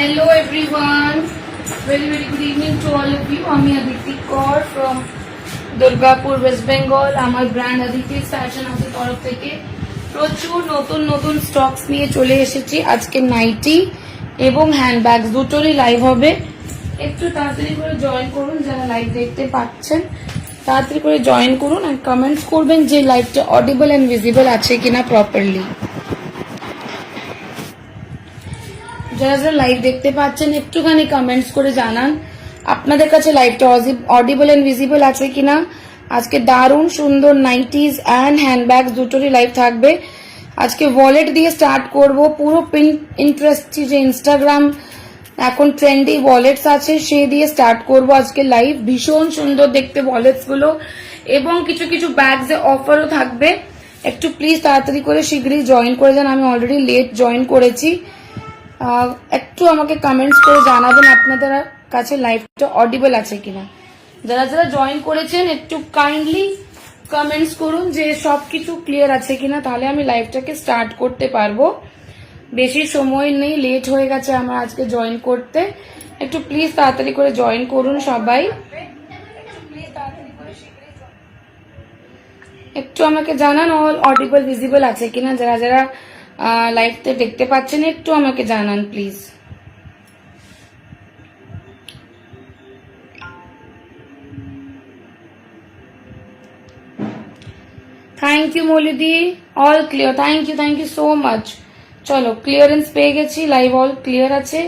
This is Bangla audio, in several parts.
Hello everyone, very good evening to all of you. আমি Aditi Kaur from Durgapur, West Bengal. আমার ব্র্যান্ড Aditi Fashion House এর তরফ থেকে প্রচুর নতুন স্টকস নিয়ে চলে এসেছি। আজকে নাইটি এবং হ্যান্ডব্যাগস দুটোরই লাইভ হবে। একটু তাড়াতাড়ি করে জয়েন করুন, যারা লাইভ দেখতে পাচ্ছেন তাড়াতাড়ি করে জয়েন করুন আর কমেন্টস করবেন যে লাইভটা অডিবল এন্ড ভিজিবল আছে কিনা প্রপারলি। যারা যারা লাইভ দেখতে পাচ্ছেন একটুখানি কমেন্টস করে জানান আপনাদের কাছে লাইভটা অডিবল এন্ড ভিজিবল আছে কিনা। আজকে দারুণ সুন্দর নাইটিজ অ্যান্ড হ্যান্ডব্যাগস দুটোরই লাইভ থাকবে। আজকে ওয়ালেট দিয়ে স্টার্ট করব। পুরো ইন্টারেস্ট যে ইনস্টাগ্রাম এখন ট্রেন্ডি ওয়ালেটস আছে সে দিয়ে স্টার্ট করব আজকে লাইভ। ভীষণ সুন্দর দেখতে ওয়ালেটস গুলো এবং কিছু ব্যাগস এ অফারও থাকবে। একটু প্লিজ তাড়াতাড়ি করে শীঘ্রই জয়েন করে যান। আমি অলরেডি লেট জয়েন করেছি। একটু আমাকে কমেন্টস করে জানাবেন আপনাদের কাছে লাইভটা অডিবল আছে কিনা। যারা যারা জয়েন করেছেন একটু কাইন্ডলি কমেন্টস করুন যে সবকিছু ক্লিয়ার আছে কিনা, তাহলে আমি লাইভটাকে স্টার্ট করতে পারবো। বেশি সময় নেই, লেট হয়ে গেছে আমার আজকে জয়েন করতে। একটু প্লিজ তাড়াতাড়ি করে জয়েন করুন সবাই। একটু আমাকে জানান অল অডিবল ভিজিবল আছে কিনা। যারা যারা লাইভতে দেখতে পাচ্ছেন একটু আমাকে জানান প্লিজ। থ্যাংক ইউ মৌলিদি, all clear. Thank you so much. চলো ক্লিয়ারেন্স পেয়ে গেছি, লাইভ অল ক্লিয়ার আছে।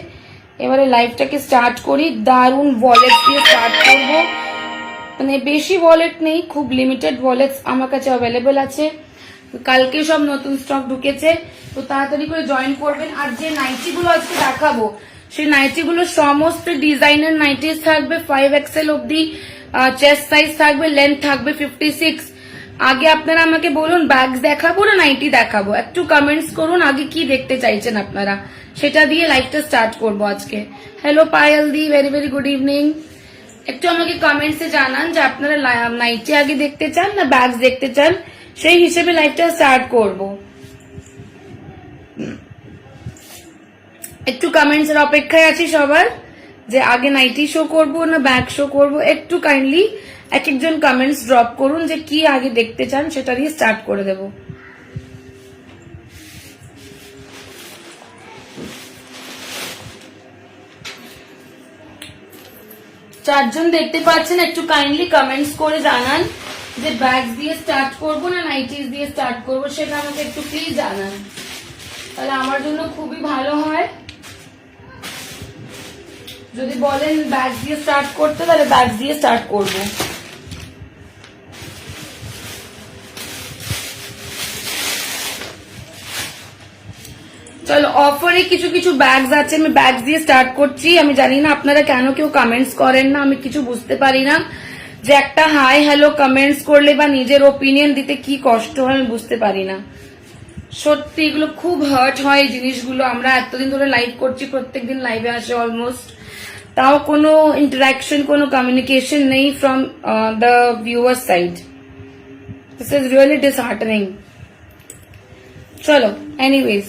এবারে লাইভটাকে স্টার্ট করি। দারুণ ওয়ালেট দিয়ে স্টার্ট করব। মানে বেশি ওয়ালেট নেই, খুব লিমিটেড ওয়ালেটস আমার কাছে অ্যাভেলেবল আছে। কালকে সব নতুন স্টক ঢুকেছে, তো তাড়াতাড়ি করে জয়েন করবেন। আর যে নাইটিগুলো আজকে দেখাবো সেই নাইটিগুলো সমস্ত ডিজাইনের নাইটিস থাকবে। 5XL অব্দি চেস্ট সাইজ থাকবে, লেন্থ থাকবে 56। আগে আপনারা আমাকে বলুন ব্যাগস দেখাবো না নাইটি দেখাবো, একটু কমেন্টস করুন আগে কি দেখতে চাইছেন আপনারা, সেটা দিয়ে লাইভটা স্টার্ট করবো আজকে। হ্যালো পায়েল দি, ভেরি গুড ইভিনিং। একটু আমাকে কমেন্টসে জানান যে আপনারা নাইটি আগে দেখতে চান না ব্যাগস দেখতে চান, সেই হিসেবে লাইভটা স্টার্ট করব। একটু কমেন্টস এর অপেক্ষায় আছি সবার, যে আগে নাইটি শো করব না ব্যাগ শো করব। একটু কাইন্ডলি এক একজন কমেন্টস ড্রপ করুন যে কি আগে দেখতে চান, সেটা দিয়ে স্টার্ট করে দেব। চারজন দেখতে পাচ্ছেন, একটু কাইন্ডলি কমেন্টস করে জানান যে ব্যাগস দিয়ে স্টার্ট করব না নাইটিস দিয়ে স্টার্ট করব, সেটা আমাকে একটু প্লিজ জানান, তাহলে আমার জন্য খুবই ভালো হয়। যদি বলেন ব্যাগস দিয়ে স্টার্ট করতে, তাহলে ব্যাগস দিয়ে স্টার্ট করব। চলো অফারে কিছু ব্যাগস আছে, আমি ব্যাগস দিয়ে স্টার্ট করছি। আমি জানি না আপনারা কেন কেউ কমেন্টস করেন না, আমি কিছু বুঝতে পারি না। যে একটা হাই হ্যালো কমেন্টস করলে বা নিজের ওপিনিয়ন দিতে কি কষ্ট হয় আমি বুঝতে পারি না। সত্যি এগুলো খুব হার্ট হয় এই জিনিসগুলো। আমরা এতদিন ধরে লাইভ করছি, প্রত্যেকদিন লাইভে আসে অলমোস্ট, তাও কোনো ইন্টারাকশন কোনো কমিউনিকেশন নেই from the viewer side. This is really disheartening. চলো এনিওয়েজ,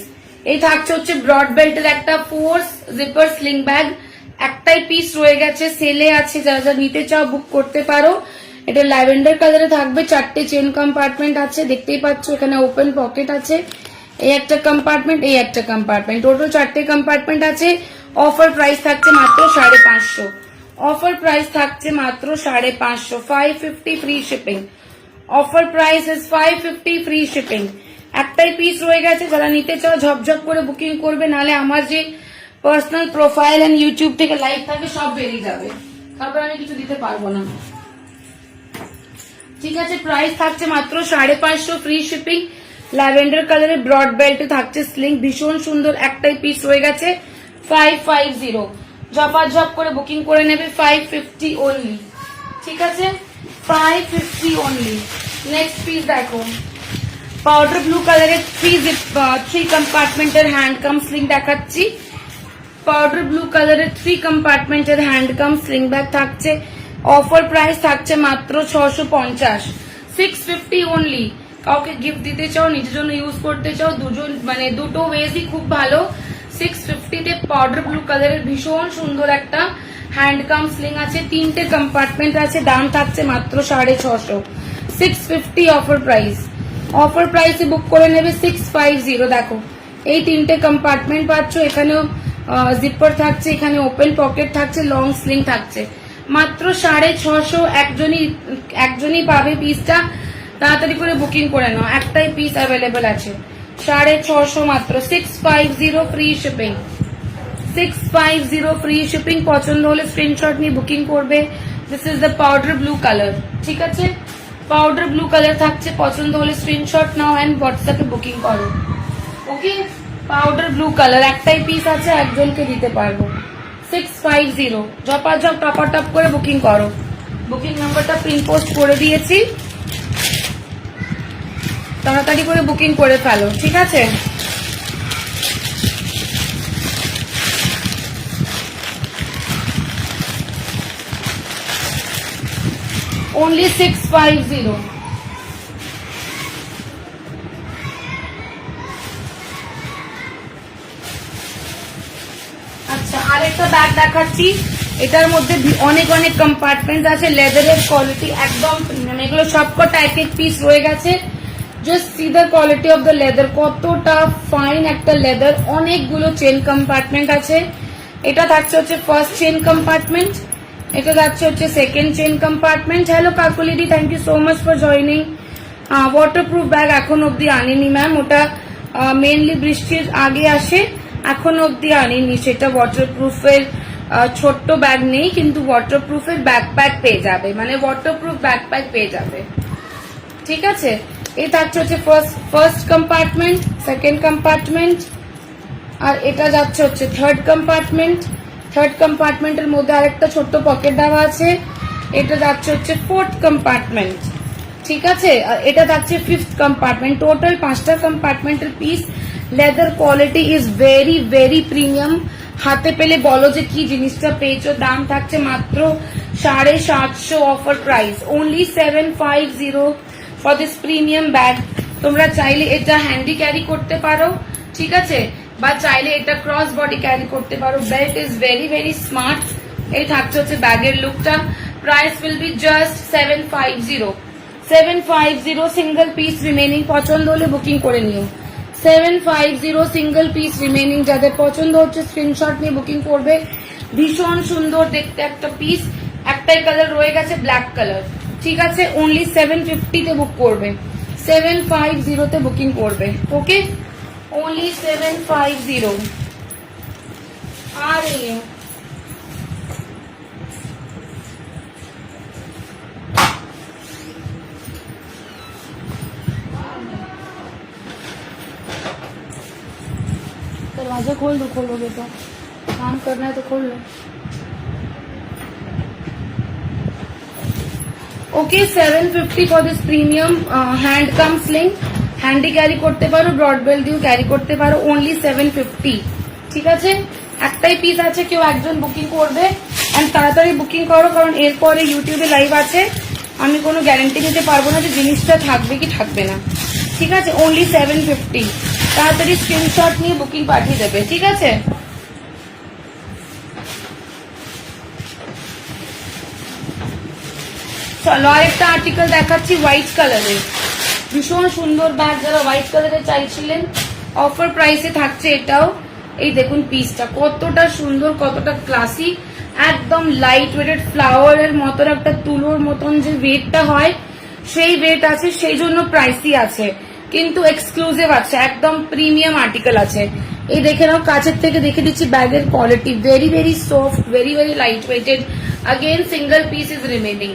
এই থাকছে হচ্ছে ব্রড বেল্টের একটা ফোর্স জিপার স্লিং ব্যাগ। একটাই পিস রয়ে গেছে, সেলে আছে, যারা যারা নিতে চাও বুক করতে পারো। এটা ল্যাভেন্ডার কালারে থাকবে, 4টে চেন কম্পার্টমেন্ট আছে, দেখতেই পাচ্ছ এখানে ওপেন পকেট আছে। এই একটা কম্পার্টমেন্ট, এই একটা কম্পার্টমেন্ট, টোটাল 4টে কম্পার্টমেন্ট আছে। অফার প্রাইস থাকছে মাত্র 550। অফার প্রাইস থাকছে মাত্র 550, 550 free shipping. Offer price is 550 free shipping. একটাই পিস রয়ে গেছে, যারা নিতে চাও ঝপঝপ করে বুকিং করবে, নাহলে আমার যে পার্সোনাল প্রোফাইল এন্ড ইউটিউব থেকে লাইভ থাকে সব বেরিয়ে যাবে, তারপর আমি কিছু দিতে পারবো না। ঠিক আছে, প্রাইস থাকছে মাত্র 550 ফ্রি শিপিং। ল্যাভেন্ডার কালারের ব্রড বেল্ট থাকছে স্লিং, ভীষণ সুন্দর। একটাই পিস রয়ে গেছে, 550। ঝপাঝপ করে বুকিং করে নেবে, 550 অনলি। ঠিক আছে, 550 অনলি। নেক্সট পিস দেখো, পাউডার ব্লু কালারের 3 কম্পার্টমেন্টের হ্যান্ডকাম স্লিং দেখাচ্ছি। পাউডার ব্লু কালারের 3 কম্পার্টমেন্টের হ্যান্ডকাম স্লিং ব্যাগ থাকছে। অফার প্রাইস থাকছে মাত্র 650, 650 অনলি। কাউকে গিফট দিতে চাও, নিজের জন্য ইউজ করতে চাও, দুটো ওয়েজই খুব ভালো। 650 তে পাউডার ব্লু কালারের ভীষণ সুন্দর একটা হ্যান্ডকাম স্লিং আছে, 3টে কম্পার্টমেন্ট আছে, দাম থাকছে মাত্র 650, 650 অফার প্রাইস। অফার প্রাইসে বুক করে নেবে 650। দেখো এই 3টে কম্পার্টমেন্ট পাচ্ছ, এখানেও জিপার থাকছে, এখানে ওপেন পকেট থাকছে, লং স্লিং থাকছে, মাত্র 650। একজনই পাবে পিসটা, তাড়াতাড়ি করে বুকিং করে নাও, একটাই পিস অ্যাভেলেবেল আছে। 650 মাত্র, 650 ফ্রি শিপিং, 650 ফ্রি শিপিং। পছন্দ হলে স্ক্রিনশট নিয়ে বুকিং করবে। This is the powder blue colour, ঠিক আছে, পাউডার ব্লু কালার থাকছে, পছন্দ হলে স্ক্রিনশট নাও এন্ড হোয়াটসঅ্যাপে বুকিং করো। ওকে, পাউডার ব্লু কালার, একটাই পিস আছে, একজনকে দিতে পারবো। 650 ঝপাঝপ টপাটপ করে বুকিং করো। বুকিং নাম্বারটা প্রিন্ট পোস্ট করে দিয়েছি, তাড়াতাড়ি করে বুকিং করে ফেলো, ঠিক আছে। only 650। আচ্ছা, আরেকটা ব্যাগ দেখাচ্ছি, এটার মধ্যে অনেক অনেক কম্পার্টমেন্ট আছে, লেদারের কোয়ালিটি একদম প্রিমিয়াম, এগুলো সবকটা এক এক পিস রয়ে গেছে। Just see the quality of the leather, কতটা ফাইন একটা লেদার, অনেকগুলো চেন কম্পার্টমেন্ট আছে। এটা থাকছে হচ্ছে ফার্স্ট চেন কম্পার্টমেন্ট, এটা যাচ্ছে হচ্ছে সেকেন্ড চেন কম্পার্টমেন্ট। হ্যালো কাকুলিদি, thank you so much for joining. Waterproof bag এখন অব্দি আনিনি ম্যাম, ওটা মেনলি বৃষ্টির আগে আসে, এখন অব্দি আনিনি সেটা। ওয়াটারপ্রুফের ছোট্ট ব্যাগ নেই, কিন্তু ওয়াটারপ্রুফের ব্যাকপ্যাক পেয়ে যাবে, মানে ওয়াটারপ্রুফ ব্যাকপ্যাক পেয়ে যাবে, ঠিক আছে। এই থাকছে হচ্ছে ফার্স্ট কম্পার্টমেন্ট, সেকেন্ড কম্পার্টমেন্ট, আর এটা যাচ্ছে হচ্ছে থার্ড কম্পার্টমেন্ট। থার্ড কম্পার্টমেন্টের মধ্যে আরেকটা ছোট্ট পকেট দেওয়া আছে, এটা যাচ্ছে হচ্ছে ফোর্থ কম্পার্টমেন্ট, ঠিক আছে। আর এটা যাচ্ছে ফিফথ কম্পার্টমেন্ট। টোটাল 5টা কম্পার্টমেন্টের piece. Leather quality is very very premium, হাতে পেলে বলো যে কি জিনিসটা পেয়েছো। দাম থাকছে মাত্র 750 offer price, only 750 for this premium bag. তোমরা চাইলে এটা হ্যান্ডি ক্যারি করতে পারো, ঠিক আছে, বা চাইলে এটা ক্রস বডি ক্যারি করতে পারো। Belt is very very smart. এই থাকছে হচ্ছে ব্যাগের লুকটা। Price will be just 750, 750 single piece remaining. পছন্দ হলে বুকিং করে নিও। 750 সিঙ্গেল পিস রিমেনিং, যাদের পছন্দ হচ্ছে স্ক্রিনশট নিয়ে বুকিং করবে। ভীষণ সুন্দর দেখতে একটা পিস, একটাই কালার রয়ে গেছে ব্ল্যাক কালার, ঠিক আছে। অনলি 750 তে বুক করবে, 750 তে বুকিং করবে, ওকে, only 750। आ रही है दरवाजा खोल दो, खोलोगे तो काम करना है तो खोल लो। Okay, 750 for this premium hand cum sling. Handy carry করতে পারো, ব্রড বেল্ট দিয়েও ক্যারি করতে পারো, অনলি 750, ঠিক আছে। একটাই পিস আছে, কেউ একজন বুকিং করবে এন্ড তাড়াতাড়ি বুকিং করো, কারণ এরপরে ইউটিউবে লাইভ আছে, আমি কোনো গ্যারান্টি দিতে পারবো না যে জিনিসটা থাকবে কি থাকবে না, ঠিক আছে। অনলি 750, তাড়াতাড়ি স্ক্রিনশট নিয়ে বুকিং পাঠিয়ে দেবে, ঠিক আছে। চলো আরেকটা আর্টিকেল দেখাচ্ছি, হোয়াইট কালারের, ভীষণ সুন্দর ব্যাগ, যারা হোয়াইট কালারের চাইছিলেন অফার প্রাইসে থাকছে এটাও। এই দেখুন পিসটা কতটা সুন্দর, কতটা ক্লাসি, একদম লাইট ওয়েটেড, ফ্লাওয়ারের মতন একটা তুলোর মতন যে ওয়েটটা হয় সেই ওয়েট আছে, সেই জন্য প্রাইসই আছে, কিন্তু এক্সক্লুসিভ আছে, একদম প্রিমিয়াম আর্টিকেল আছে। এই দেখে নাও, কাছের থেকে দেখে দিচ্ছি ব্যাগের quality, very very soft, very very light weighted. Again single piece is remaining,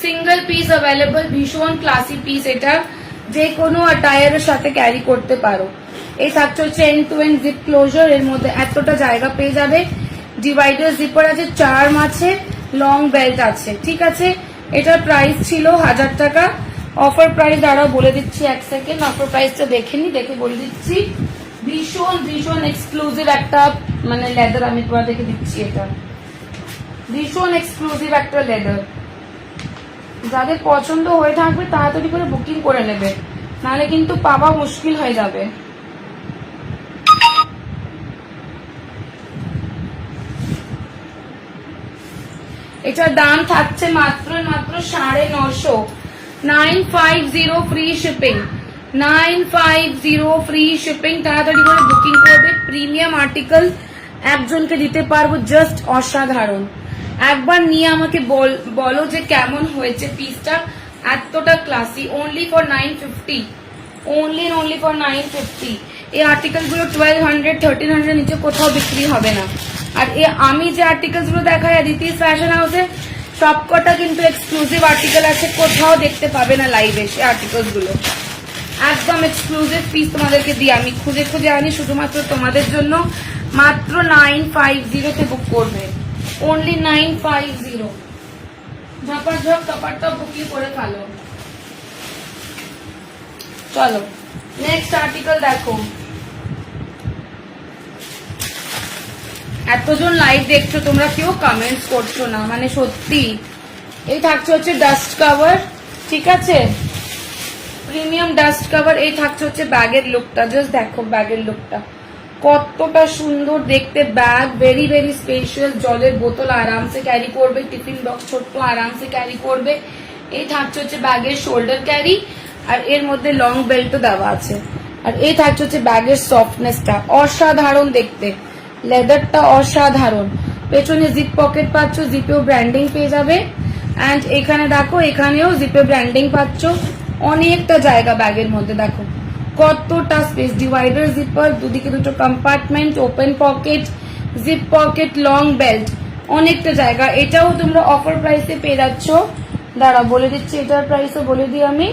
single piece available, ভীষণ ক্লাসি পিস, এটা যে কোনো অ্যাটায়ারের সাথে ক্যারি করতে পারো। এই থাকছে হচ্ছে end to end zip closure, এর মধ্যে এতটা জায়গা পেয়ে যাবে, ডিভাইডার জিপার আছে, চার্ম আছে, লং বেল্ট আছে, ঠিক আছে। এটার প্রাইস ছিল 1000 টাকা, অফার প্রাইস দাঁড়াও বলে দিচ্ছি, এক সেকেন্ড, অফার প্রাইসটা দেখে নি, দেখে বলে দিচ্ছি। ভীষণ ভীষণ এক্সক্লুসিভ একটা মানে লেদার, আমি তোমাদেরকে দিচ্ছি, এটা ভীষণ এক্সক্লুসিভ একটা লেদার। যাদের পছন্দ হয়ে থাকবে তাড়াতাড়ি করে বুকিং করে নেবে, নাহলে কিন্তু পাওয়া মুশকিল হয়ে যাবে। এটার দাম থাকছে মাত্র 950, 950 ফ্রি শিপিং, 950 ফ্রি শিপিং। তাড়াতাড়ি করে বুকিং করবে। প্রিমিয়াম আর্টিকেল, একজনকে দিতে পারবো জাস্ট অসাধারণ। একবার নিয়ে আমাকে বলো যে কেমন হয়েছে পিসটা, এতটা classy. Only for 950, only for 950। এই আর্টিকেল গুলো 1200, 1300 নিচে কোথাও বিক্রি হবে না। আর আমি যে আর্টিকেল গুলো দেখাই দিতিস ফ্যাশন হাউসে, সবকটা কিন্তু এক্সক্লুসিভ আর্টিকেল আছে, কোথাও দেখতে পাবে না লাইভে। সেই আর্টিকেল গুলো একদম এক্সক্লুসিভ পিস তোমাদেরকে দিয়ে আমি খুঁজে খুঁজে আনি শুধুমাত্র তোমাদের জন্য। মাত্র 950 তে বুক করবে, অনলি 950। ঝপাঝপ টপারটপ বুকিং করে ফেলো। চলো নেক্সট আর্টিকেল দেখো। এতজন লাইভ দেখছো, তোমরা কেউ কমেন্টস করছো না, মানে সত্যি। এই থাকছে হচ্ছে ডাস্ট কভার, ঠিক আছে, প্রিমিয়াম ডাস্ট কভার। এই থাকছে হচ্ছে ব্যাগের লুকটা, জাস্ট দেখো ব্যাগের লুকটা কতটা সুন্দর দেখতে। ব্যাগ ভেরি ভেরি স্পেশিয়াল, জলের বোতল আরামসে ক্যারি করবে, টিফিন বক্স ছোট্ট আরামসে ক্যারি করবে। এই থাকছে হচ্ছে ব্যাগের শোল্ডার ক্যারি, আর এর মধ্যে লং বেল্টও দেওয়া আছে। আর এই থাকছে হচ্ছে ব্যাগের সফটনেসটা, অসাধারণ দেখতে, লেদারটা অসাধারণ। পেছনে জিপ পকেট পাচ্ছ, জিপেও ব্র্যান্ডিং পেয়ে যাবে। অ্যান্ড এখানে দেখো, এখানেও জিপে ব্র্যান্ডিং পাচ্ছ। অনেকটা জায়গা ব্যাগের মধ্যে, দেখো কতটা স্পেস। ডিভাইডার জিপার, দুদিকে দুটো compartment, open pocket, zip pocket, long belt, অনেকটা জায়গা। এটাও তোমরা অফার প্রাইসে পেয়ে যাচ্ছ। দাঁড়া বলে দিচ্ছি, এটার প্রাইসও বলে দিই আমি।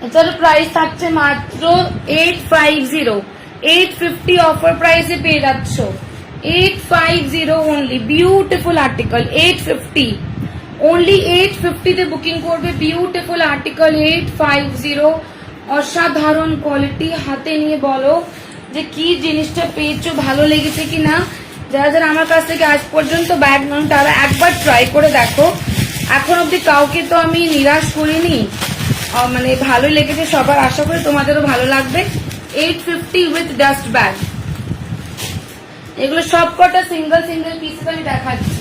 এটার প্রাইস থাকছে মাত্র 850, 850 অফার প্রাইসে পেয়ে যাচ্ছ। 850 অনলি, বিউটিফুল আর্টিকেল। 850 অনলি, 850 তে বুকিং করবে। বিউটিফুল আর্টিকেল 850, অসাধারণ কোয়ালিটি। হাতে নিয়ে বলো যে কি জিনিসটা পেয়েছো, ভালো লেগেছে কিনা। যারা যারা আমার কাছ থেকে আজ পর্যন্ত ব্যাগ নন তারা একবার ট্রাই করে দেখো। এখন অব্দি কাউকে তো আমি নিরাশ করিনি, মানে ভালো লেগেছে সবার। আশা করি তোমাদেরও ভালো লাগবে। 850 উইথ ডাস্ট ব্যাগ। এগুলো সবকটা সিঙ্গেল সিঙ্গেল পিসেস আমি দেখাচ্ছি।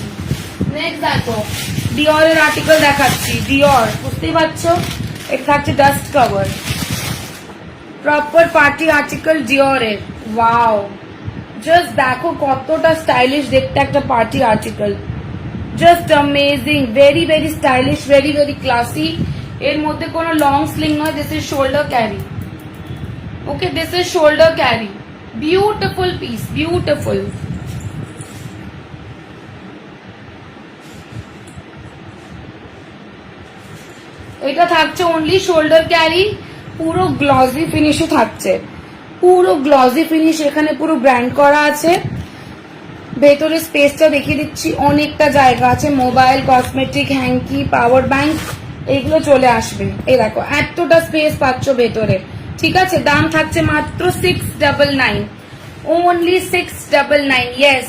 নেক্সট দেখো, ডিওরের আর্টিকেল দেখাচ্ছি। ডিওর, বুঝতেই পারছো, এটা থাকছে dust cover, proper party article ডিওরের। ওয়াও, জাস্ট দেখো কতটা স্টাইলিশ দেখতে একটা party article. Just amazing, very very stylish, very very classy. এর মধ্যে কোনো লং স্লিং নয়, this is shoulder carry. Okay, this is shoulder carry. Beautiful piece, beautiful. এটা থাকছে অনলি শোল্ডার ক্যারি, পুরো গ্লসি ফিনিশে থাকছে, পুরো গ্লসি ফিনিশ। এখানে পুরো ব্র্যান্ড করা আছে। ভেতরে স্পেসটা দেখিয়ে দিচ্ছি, অনেকটা জায়গা আছে। Mobile, cosmetic, hanky, power bank এগুলো চলে আসবে। এই দেখো এতটা স্পেস পাচ্ছ ভেতরে, ঠিক আছে। দাম থাকছে মাত্র 699, ओनली 699। यस,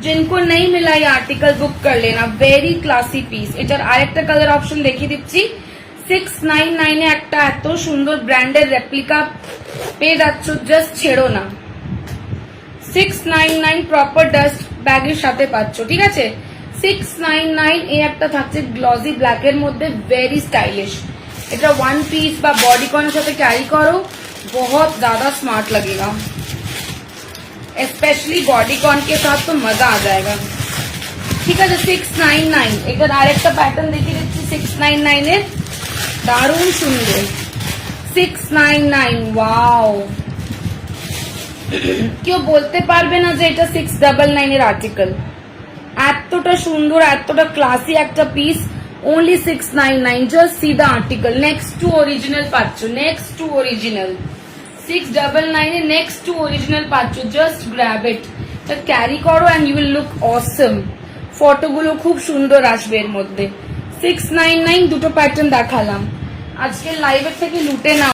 जिनको नहीं मिला ये आर्टिकल बुक कर लेना। वेरी क्लासी पिस। এটার আরেকটা কালার অপশন দেখিয়ে দিচ্ছি। 699 এ একটা এত সুন্দর ব্র্যান্ডের রেপ্লিকা পেয়ে যাচ্ছ, জাস্ট ছেড়ো না। 699 প্রপার ডাস্ট ব্যাগের সাথে পাচ্ছ, ঠিক আছে। 699 এই একটা থাকছে গ্লসি ব্ল্যাক এর মধ্যে, ভেরি স্টাইলিশ। এটা ওয়ান পিस বা বডিকনের সাথে ক্যারি করো, बहुत ज्यादा स्मार्ट लगेगा। स्पेशली बॉडीकॉन के साथ तो मजा आ जाएगा, ठीक है। 699 এটার আরেকটা প্যাটার্ন দেখিয়ে দিচ্ছি। 699 এর দারুণ সুন্দর 699। ওয়াও, কেউ বলতে পারবে না যে এটা 699 এর আর্টিকেল। এতটা সুন্দর, এতটা ক্লাসি একটা piece. only 699, just see the article। next to original পাচ্ছ, next to original। 699 A next to original পাচ্ছ, just grab it। এটা ক্যারি করো and you will look awesome। ফটোগুলো খুব সুন্দর আসবে এর মধ্যে। 699 দুটো প্যাটার্ন দেখালাম। আজকের লাইভের থেকে লুটে নাও।